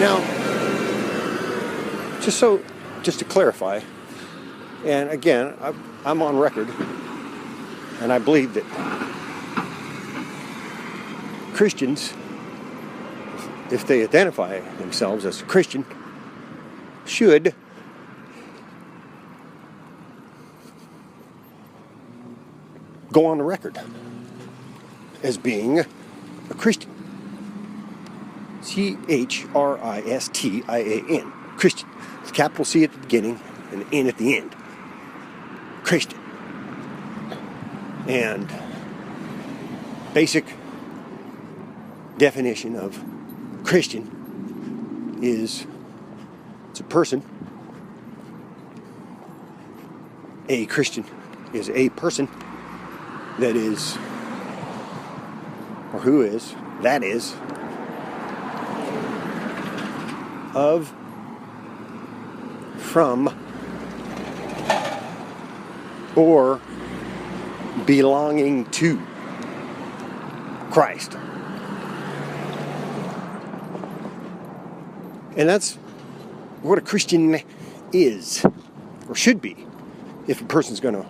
Now, just to clarify, and again, I'm on record, and I believe that Christians, if they identify themselves as a Christian, should go on the record as being a Christian. Christian. Christian. It's capital C at the beginning and N at the end. Christian. And basic definition of Christian is it's a person. A Christian is a person that is, or who is, that is, of, from, or belonging to Christ. And that's what a Christian is, or should be, if a person's going to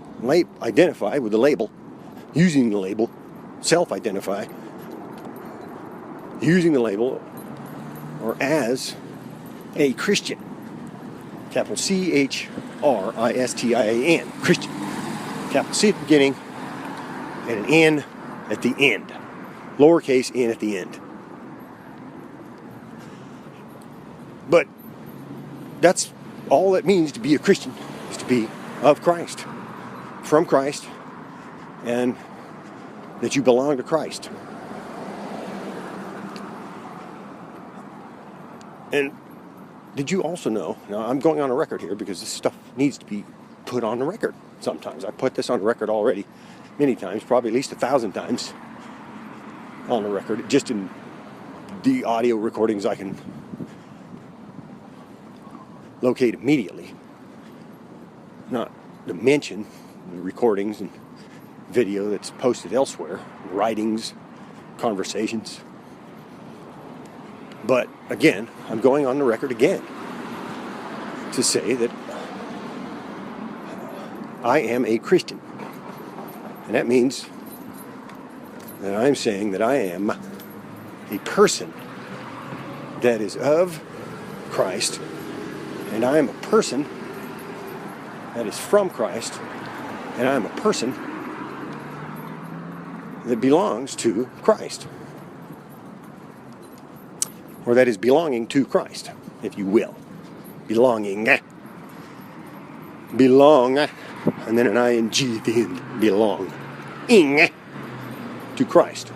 identify with the label, using the label, self-identify, using the label, or as a Christian. Capital C-H-R-I-S-T-I-A-N. Christian. Capital C at the beginning and an N at the end. Lowercase n at the end. But that's all it means to be a Christian, is to be of Christ, from Christ, and that you belong to Christ. And did you also know, now I'm going on a record here because this stuff needs to be put on the record sometimes. I put this on the record already many times, probably at least 1,000 times on the record, just in the audio recordings I can locate immediately. Not to mention the recordings and video that's posted elsewhere, writings, conversations. But again, I'm going on the record again to say that I am a Christian. And that means that I'm saying that I am a person that is of Christ, and I am a person that is from Christ, and I am a person that belongs to Christ. Or that is belonging to Christ, if you will. Belonging. Belong, and then an ing at the end. Belonging to Christ.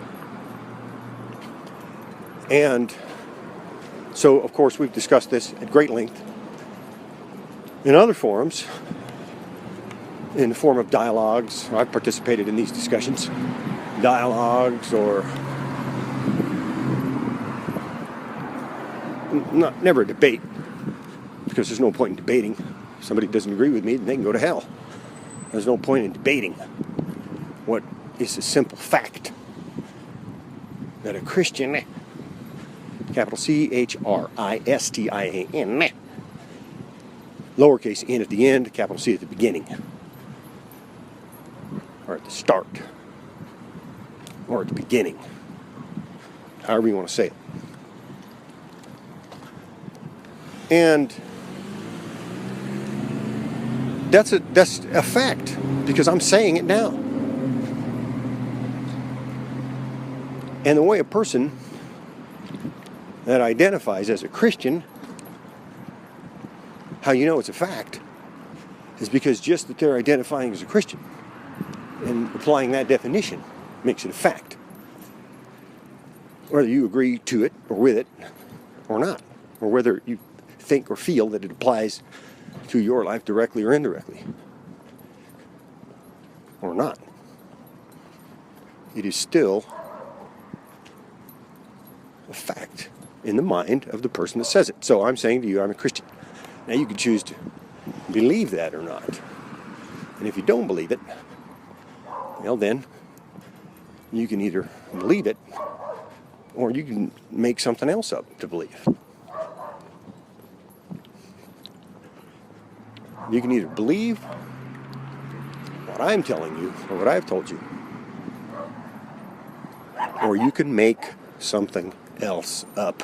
And so, of course, we've discussed this at great length in other forums, in the form of dialogues. I've participated in these discussions. Dialogues, or never a debate, because there's no point in debating. If somebody doesn't agree with me, then they can go to hell. There's no point in debating what is a simple fact, that a Christian, capital C-H-R-I-S-T-I-A-N, lowercase n at the end, capital C at the beginning, or at the start, or at the beginning, however you want to say it. And that's a fact, because I'm saying it now. And the way a person that identifies as a Christian, how you know it's a fact, is because just that they're identifying as a Christian and applying that definition makes it a fact. Whether you agree to it or with it or not, or whether you think or feel that it applies to your life directly or indirectly, or not, it is still a fact in the mind of the person that says it. So I'm saying to you, I'm a Christian. Now you can choose to believe that or not. And if you don't believe it, well then, you can either believe it, or you can make something else up to believe. You can either believe what I'm telling you or what I've told you, or you can make something else up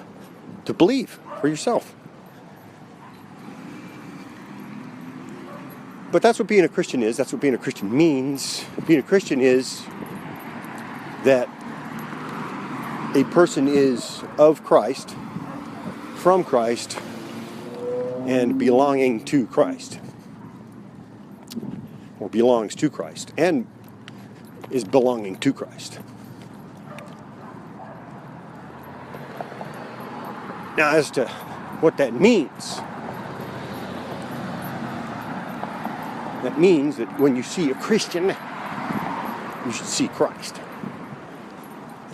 to believe for yourself. But that's what being a Christian is. That's what being a Christian means. Being a Christian is that a person is of Christ, from Christ, and belonging to Christ. Or belongs to Christ, and is belonging to Christ. Now, as to what that means, that means that when you see a Christian, you should see Christ.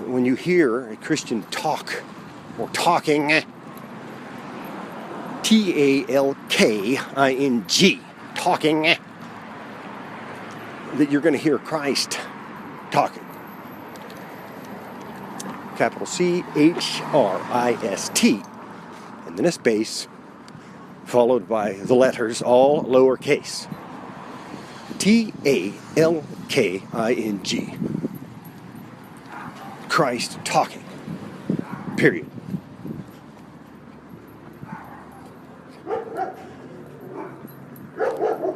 When you hear a Christian talk, or talking, Talking, talking, that you're going to hear Christ talking. Capital C-H-R-I-S-T. And then a space, followed by the letters, all lowercase. Talking. Christ talking. Period.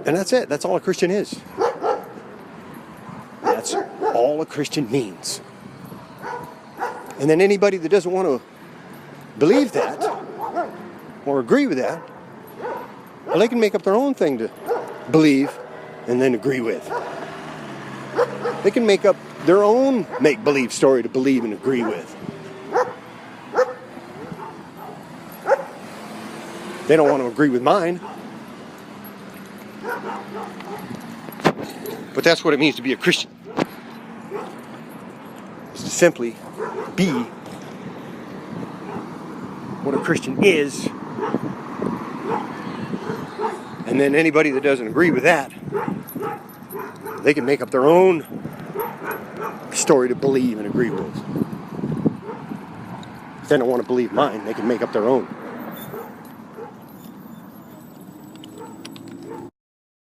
And that's it. That's all a Christian is. That's all a Christian means. And then anybody that doesn't want to believe that or agree with that, well, they can make up their own thing to believe and then agree with. They can make up their own make-believe story to believe and agree with. They don't want to agree with mine. But that's what it means to be a Christian. It's to simply be what a Christian is. And then anybody that doesn't agree with that, they can make up their own story to believe and agree with. If they don't want to believe mine, they can make up their own.